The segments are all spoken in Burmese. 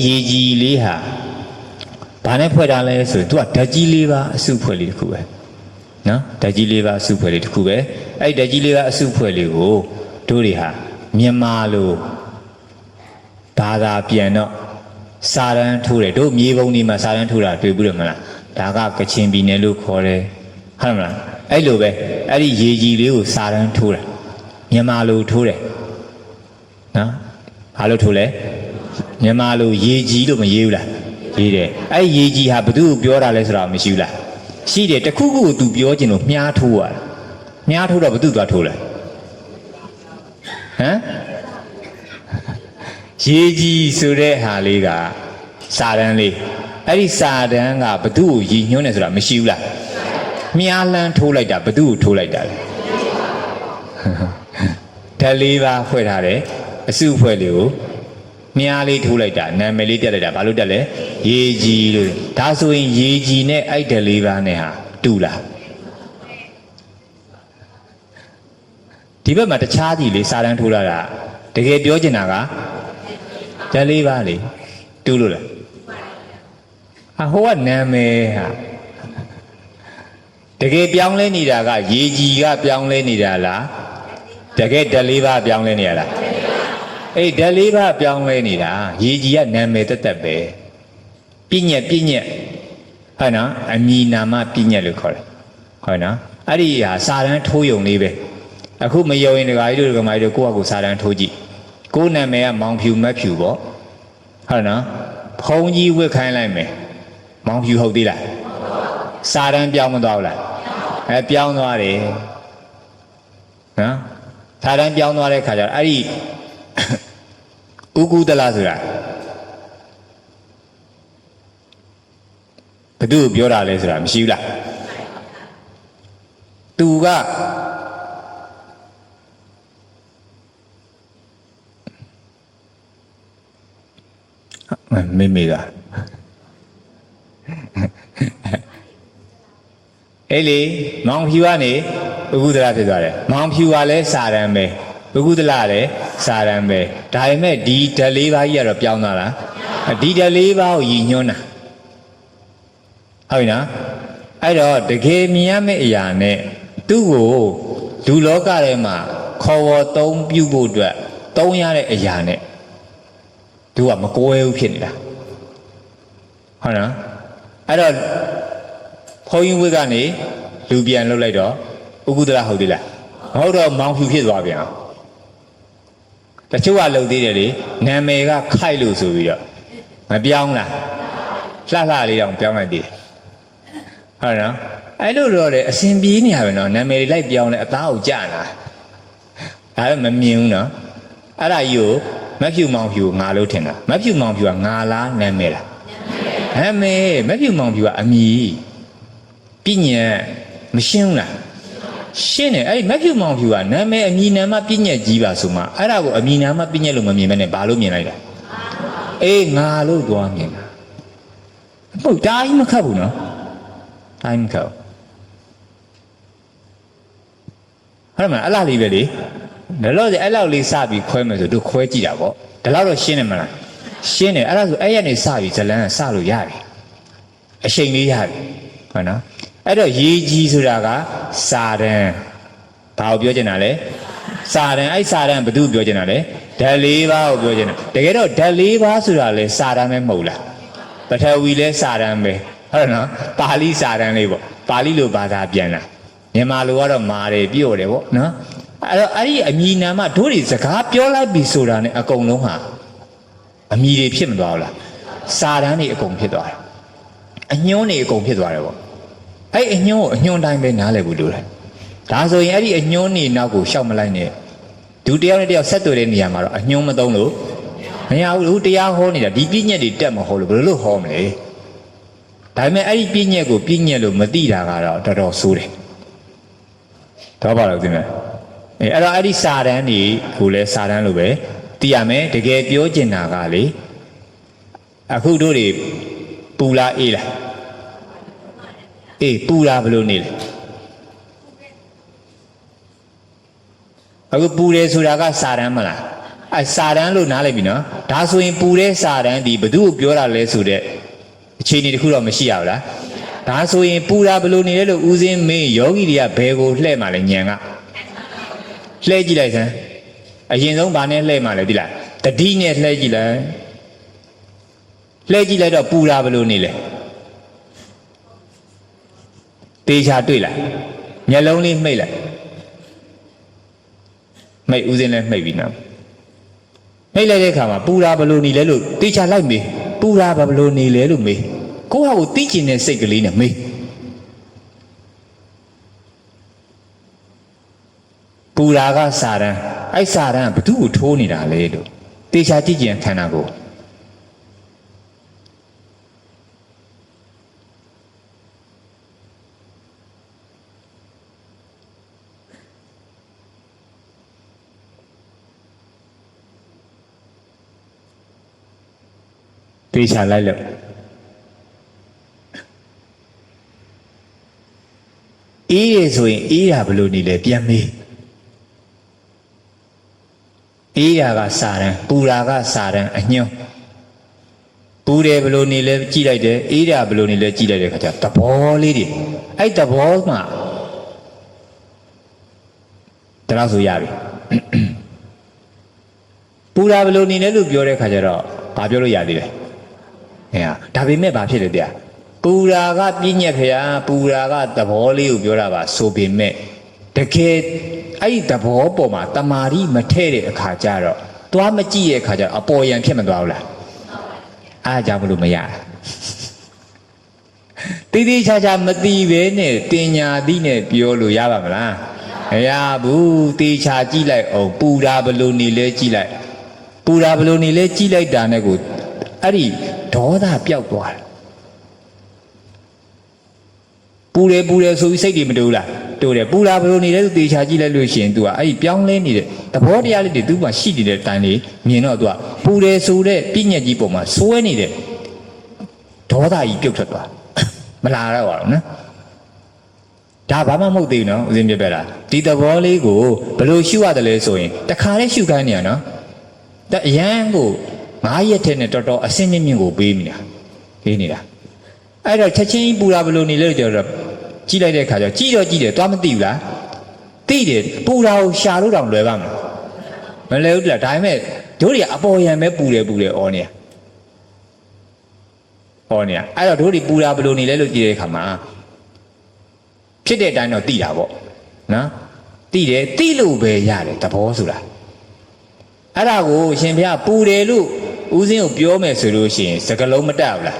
ရေကြီးလေးဟာဘာနဲ့ဖွဲ့ထားလဲဆိုသူကဓာတ်ကြီးလေးပါအစုဖွဲ့လေးတစ်ခုပဲနော်ဓာတ်ကြီးလေးပါအစုဖွဲ့လေးတစ်ခုပဲအဲ့ဓာတ်ကြီးလေးပါအစုဖွဲ့လေးကိုတို့တွေဟာမြန်မာလိုဘာသာပြန်တော့စာရန်ထိုးတယ်တို့မြေပုံဒီမှာစာရန်ထိုးတာတွေ့ဘူးတယ်မလားဒါကကချင်ပြည်နယ်လို့ခေါ်တယ်ဟုတ်မလားအဲ့လိုပဲအဲ့ဒီရေကြီးလေးကိုစာရန်ထိုးတယ်မြန်မာလိုထိုးတယ်နော်ဘာလို့ထိုးလဲမြန်မာလိုရေကြီးလို့မရေးဘူးလားရေးတယ်အဲ့ရေကြီးဟာဘသူ့ကိုပြောတာလဲဆိုတာမရှိဘူးလားရှိတယ်တခုခုကို तू ပြောခြင်းလို့မြားထိုးရတာမြားထိုးတော့ဘသူ့သွားထိုးလဲဟမ်ရေကြီးဆိုတဲ့ဟာလေးကစာတန်းလေးအဲ့ဒီစာတန်းကဘသူ့ကိုရည်ညွှန်းတယ်ဆိုတာမရှိဘူးလားမြားလန်းထိုးလိုက်တာဘသူ့ကိုထိုးလိုက်တာလဲဓာတ်လေးပါဖွဲ့ထားတယ်အစုဖွဲ့လေးကိုမြားလေးထိုးလိုက်တာနာမည်လေးတက်လိုက်တာဘာလို့တက်လဲရေကြီးလို့ဒါဆိုရင်ရေကြီးနဲ့အဲ့ဓာတ်လေးပါနဲ့ဟာတူလားဒီဘက်မှာတခြားကြီးလေးစာတန်းထိုးလာတာတကယ်ပြောချင်တာကဓာတ်လေးပါလေတူလို့လားဟိုကနာမည်ဟာတကယ်ပြောင်းလဲနေတာကရေကြီးကပြောင်းလဲနေတာလားတကယ်ဓာတ်လေးပါပြောင်းလဲနေရလားအဲ့ဓာတ်လေးပါပြောင်းလဲနေတာရေကြီးကနာမည်တက်တက်ပဲပြည့်ညက်ဟုတ်နော်အမည်နာမပြည့်ညက်လို့ခေါ်တယ်ဟုတ်နော်အဲ့ဒီဟာစာတန်းထိုးယုံလေးပဲအခုမယုံရင်ဒကာကြီးတို့ဒကာမကြီးတို့ကိုယ့်အကူစာတန်းထိုးကြည့်ကိုယ်နာမည်ကမောင်ဖြူမက်ဖြူပေါ့ဟုတ်နော်ဖုံးကြီးဝစ်ခိုင်းလိုက်မယ်မောင်ဖြူဟုတ်သေးလားစာတန်းပြောင်းမသွားဘူးလားပြောင်းသွားတယ်နော်စာတန်းပြောင်းသွားတဲ့ခါကျတော့အဲ့ဒီဥကုသလဆိုတာဘသူ့ကိုပြောတာလဲဆိုတာမရှိဘူးလားသူကမေကအဲ့လေမောင်ဖြူကနေဥကုသလဖြစ်သွားတယ်မောင်ဖြူကလည်းစာရန်ပဲဥကုသလလည်းစာရန်ပဲဒါပေမဲ့ဒီဓာတ်လေးပါးကြီးကတော့ပြောင်းသွားလားဒီဓာတ်လေးပါးကိုရည်ညွှန်းတာဟုတ်ပြီနော်အဲ့တော့တကယ်မြင်ရမယ့်အရာနဲ့သူ့ကိုလူလောကထဲမှာခေါ်ဝေါ်သုံးပြုဖို့အတွက်သုံးရတဲ့အရာနဲ့သူကမကွဲဘူးဖြစ်နေတာဟုတ်နော်အဲ့တော့ဘုန်းကြီးဝိကနေလူပြန်လှုပ်လိုက်တော့ဥကုသလဟုတ်သေးလားမဟုတ်တော့မောင်ဖြူဖြစ်သွားပြန်တချို့ကလှုပ်သေးတယ်လေနာမည်ကခိုက်လို့ဆိုပြီးတော့မပြောင်းလားလှလေးတောင်ပြောင်းလိုက်သေးတယ်ဟုတ်နော်အဲ့လိုတော့လေအစဉ်ပြေးနေရပဲနော်နာမည်လိုက်ပြောင်းလဲအသားကိုကြာလာဒါလည်းမမြင်ဘူးနော်အဲ့ဒါကြီးကိုမက်ဖြူမောင်ဖြူငါလို့ထင်တာမက်ဖြူမောင်ဖြူကငါလားနာမည်လားနာမည်မက်ဖြူမောင်ဖြူကအမည်ပြညတ်မရှင်းဘူးလားရှင်းတယ်အဲ့ဒီမက်ဖြူမောင်ဖြူကနာမည်အမည်နာမပြညတ်ကြီးပါဆိုမှအဲ့ဒါကိုအမည်နာမပြညတ်လို့မမြင်မဲနဲ့ဘာလို့မြင်လိုက်တာအေးငါလို့သွားမြင်တာဟုတ်တာကြီးမခတ်ဘူးနော်တိုင်းမခတ်ဟုတ်မှာအဲ့လားလေးပဲလေဒါလို့အဲ့လောက်လေးစပြီးခွဲမယ်ဆိုတို့ခွဲကြည့်တာပေါ့ဒါလောက်တော့ရှင်းတယ်မလားရှင်းတယ်အဲ့ဒါဆိုအဲ့ရနေစပြီးဇလန်းကစလို့ရပြီအချိန်လေးရပြီဟုတ်နော်အဲ့တော့ရေကြီးဆိုတာကစာတန်းဘာကိုပြောချင်တာလဲစာတန်းအဲ့စာတန်းဘယ်သူပြောချင်တာလဲဓာတ်လေးပါးကိုပြောချင်တာတကယ်တော့ဓာတ်လေးပါးဆိုတာလဲစာတန်းပဲမဟုတ်လားပထဝီလဲစာတန်းပဲဟုတ်နော်ပါဠိစာတန်းလေးပေါ့ပါဠိလိုဘာသာပြန်တာမြန်မာလိုကတော့မာတယ်ပြော့တယ်ပေါ့နော်အဲ့တော့အဲ့ဒီအမည်နာမတို့တွေစကားပြောလိုက်ပြီဆိုတာနဲ့အကုန်လုံးဟာအမည်တွေဖြစ်မသွားဘူးလားစာတန်းတွေအကုန်ဖြစ်သွားတယ်အညွှန်းတွေအကုန်ဖြစ်သွားတယ်ပေါ့အဲ့အညွှန်းကိုအညွှန်းတိုင်းပဲနားလည်ဖို့လိုတယ်ဒါဆိုရင်အဲ့ဒီအညွှန်းတွေနောက်ကိုရှောက်မလိုက်နဲ့ဒုတယောက်နဲ့တယောက်ဆက်သွယ်တဲ့နေရာမှာတော့အညွှန်းမသုံးလို့မရဘူးတရားဟောနေတာဒီပြည့်ညက်တွေတက်မဟောလို့ဘယ်လိုလုပ်ဟောမလဲဒါပေမဲ့အဲ့ဒီပြည့်ညက်ကိုပြည့်ညက်လို့မသိတာကတော့တော်တော်ဆိုးတယ်တော့ပါလို့သိမယ်အဲ့တော့အဲ့ဒီစာတန်းတွေကိုလည်းစာတန်းလို့ပဲသိရမယ်တကယ်ပြောချင်တာကလေအခုတို့တွေပူလားအေးလားအေးပူလားဘယ်လိုနေလဲအခုပူတယ်ဆိုတာကစာတန်းမလား စာတန်းလို့နားလိုက်ပြီနော်ဒါဆိုရင်ပူတဲ့စာတန်းဒီဘသူ့ကိုပြောတာလဲဆိုတဲ့အခြေအနေတစ်ခုတော့မရှိရဘူးလားဒါဆိုရင်ပူတာဘယ်လိုနေလဲလို့ဦးစင်းမင်းယောဂီတွေကဘယ်ကိုလှဲ့မှလဲညံကလှဲ့ကြည့်လိုက်စမ်းအရင်ဆုံးဗာနဲ့လှဲ့မှလဲဒီလားတတိနဲ့လှဲ့ကြည့်လိုက်လှဲ့ကြည့်လိုက်တော့ပူတာဘယ်လိုနေလဲတေချာတွေ့လားမျက်လုံးလေးမှိတ်လိုက်မိတ်ဦးစင်းလည်းမှိတ်ပြီးနော်မှိတ်လိုက်တဲ့အခါမှာပူတာဘယ်လိုနေလဲလို့တေချာလိုက်မေးပူတာဘယ်လိုနေလဲလို့မေးကိုယ့်ဟာကိုသိကျင်တဲ့စိတ်ကလေးနဲ့မေးပူတာကစာတန်းအဲ့စာတန်းကဘသူ့ကိုထိုးနေတာလဲလို့တေချာကြည့်ကြင်ခန္ဓာကိုယ်တေချာလိုက်လို့အေးရဆိုရင်အေးရဘလို့နေလဲပြန်မေးအေးရကစာတန်းပူတာကစာတန်းအညွန့်ပူတယ်ဘလို့နေလဲကြည့်လိုက်တယ်အေးရဘလို့နေလဲကြည့်လိုက်တဲ့ခါကျသဘောလေးတွေအဲ့သဘောမှာတလောက်ဆိုရပြီပူတာဘလို့နေလဲလို့ပြောတဲ့ခါကျတော့ဘာပြောလို့ရသေးလဲဒါပေမဲ့ဘာဖြစ်လဲတရားပူရာကပြည့်ညက်ခရာပူရာကသဘောလေးကိုပြောတာပါဆိုပေမဲ့တကယ်အဲ့ဒီသဘောပေါ်မှာတမာရီမထဲ့တဲ့အခါကျတော့သွားမကြည့်တဲ့အခါကျတော့အပေါ်ယံဖြစ်မသွားဘူးလားအားကြောင့်မလို့မရတိတိကျကျမသိပဲနဲ့တင်ညာသီးနဲ့ပြောလို့ရပါမလားမရဘူးတေချာကြည့်လိုက်အောင်ပူရာဘလို့နေလဲကြည့်လိုက်ပူရာဘလို့နေလဲကြည့်လိုက်တာနဲ့ကိုအဲ့ဒီဒေါသပျောက်သွားတယ်ပူတယ်ဆိုပြီးစိတ်တွေမတူလားတူတယ်ပူလာဘယ်လိုနေလဲသူတေချာကြည့်လိုက်လို့ရှိရင် तू อ่ะအဲ့ဒီပြောင်းလဲနေတဲ့သဘောတရားလေးတွေ तू မှာရှိနေတဲ့အတိုင်းလေးမြင်တော့ तू อ่ะပူတယ်ဆိုတဲ့ပြည့်ညက်ကြီးပုံမှာစွဲနေတဲ့ဒေါသကြီးပြုတ်ထွက်သွားမလာတော့ပါဘူးနော်ဒါဘာမှမဟုတ်သေးဘူးနော်ဦးဇင်းပြပြတာဒီသဘောလေးကိုဘယ်လိုရှုရတယ်လဲဆိုရင်တခါလေးရှုခိုင်းနေရနော်ဒါအရန်ကို9ရက်ထဲနဲ့တော်တော်အစင်းမြင့်မြင့်ကိုပေးနေတာအဲ့တော့ချက်ချင်းပူတာဘယ်လိုနေလဲကြတော့ကြည့်လိုက်တဲ့ခါကျကြည့်တော့ကြည့်တယ်သွားမသိဘူးလားသိတယ်ပူတာကိုရှာလို့တောင်လွယ်ပါမလဲဘူးလားဒါပေမဲ့တို့တွေအပေါ်ယံပဲပူတယ်အော်နေအဲ့တော့တို့တွေပူတာဘယ်လိုနေလဲလို့ကြည့်တဲ့ခါမှာဖြစ်တဲ့အတိုင်းတော့သိတာပေါ့နော်သိတယ်သိလို့ပဲရတယ်သဘောဆိုတာအဲ့ဒါကိုရှင်ဘုရားပူတယ်လို့ဦးစင်းကိုပြောမယ်ဆိုလို့ရှိရင်စကလုံးမတက်ဘူးလား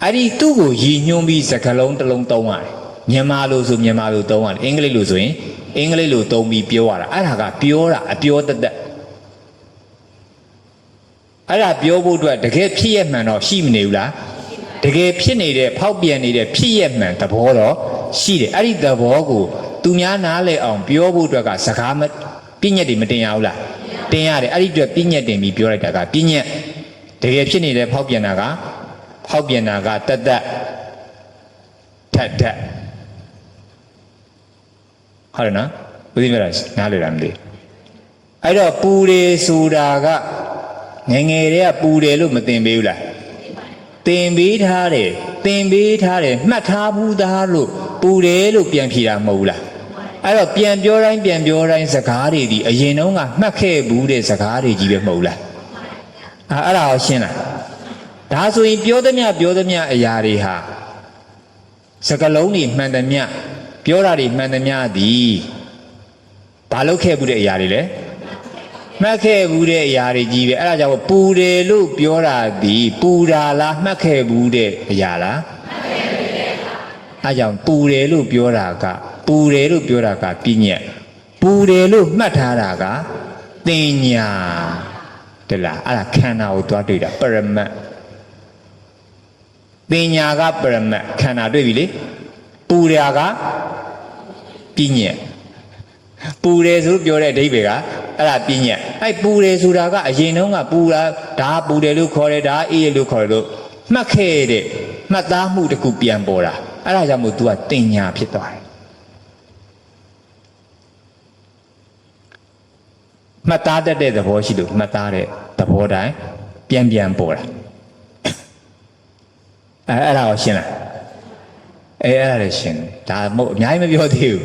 အဲ့ဒီသူ့ကိုရည်ညွှန်းပြီးစကလုံးတစ်လုံးသုံးရတယ်မြန်မာလိုဆိုမြန်မာလိုသုံးရတယ်အင်္ဂလိပ်လိုဆိုရင်အင်္ဂလိပ်လိုသုံးပြီးပြောရတာအဲ့ဒါကပြောတာအပြောတသက်အဲ့ဒါပြောဖို့အတွက်တကယ်ဖြစ်ရမှန်တော့ရှိမနေဘူးလားတကယ်ဖြစ်နေတဲ့ဖောက်ပြန်နေတဲ့ဖြစ်ရမှန်သဘောတော့ရှိတယ်အဲ့ဒီသဘောကိုသူများနားလည်အောင်ပြောဖို့အတွက်ကစကားမပြည့်ညက်တွေမတင်ရဘူးလားတင်ရတယ်အဲ့ဒီအတွက်ပြည့်ညက်တင်ပြီးပြောလိုက်တာကပြည့်ညက်တကယ်ဖြစ်နေတဲ့ဖောက်ပြန်တာကတသက်ထက်ဟုတ်တယ်နော်ဘယ်လိုလဲနားလည်လားမသိအဲ့တော့ပူတယ်ဆိုတာကငယ်တွေကပူတယ်လို့မသင်ပေးဘူးလားသင်ပေးထားတယ်မှတ်ထားဘူးသားလို့ပူတယ်လို့ပြန်ဖြေတာမဟုတ်ဘူးလားအဲ့တော့ပြန်ပြောတိုင်းစကားတွေဒီအရင်တုန်းကမှတ်ခဲ့ဘူးတဲ့စကားတွေကြီးပဲမဟုတ်လားအဲ့ဒါကိုရှင်းလားဒါဆိုရင်ပြောသမျှအရာတွေဟာစကလုံးတွေမှန်သမျှပြောတာတွေမှန်သမျှသည်ဘာလုပ်ခဲ့ဘူးတဲ့အရာတွေလဲမှတ်ခဲ့ဘူးတဲ့အရာတွေကြီးပဲအဲ့ဒါကြောင့်ပူတယ်လို့ပြောတာသည်ပူတာလားမှတ်ခဲ့ဘူးတဲ့အရာလားမှတ်ခဲ့ဘူးတဲ့အဲ့ကြောင့်ပူတယ်လို့ပြောတာကပြည့်ညက်ပူတယ်လို့မှတ်ထားတာကတင်ညာတလားအဲ့ဒါခန္ဓာကိုသွားတွေ့တာပရမတ်တင်ညာကပရမတ်ခန္ဓာတွေ့ပြီလေပူရာကပြည့်ညက်ပူတယ်ဆိုလို့ပြောတဲ့အဓိပ္ပာယ်ကအဲ့ဒါပြည့်ညက်အဲ့ပူတယ်ဆိုတာကအရင်တုန်းကပူတာဒါပူတယ်လို့ခေါ်တယ်ဒါအေးလို့ခေါ်တယ်လို့မှတ်ခဲ့တဲ့မှတ်သားမှုတစ်ခုပြန်ပေါ်တာအဲ့ဒါကြောင့်မို့ तू ကတင်ညာဖြစ်သွားတယ် မှတ်သားတတ်တဲ့သဘောရှိလို့မှတ်သားတဲ့သဘောတိုင်းပြန်ပေါ်တာအဲ့ဒါကိုရှင်းလားအဲ့ဒါလည်းရှင်းတယ်ဒါမဟုတ်အများကြီးမပြောသေးဘူး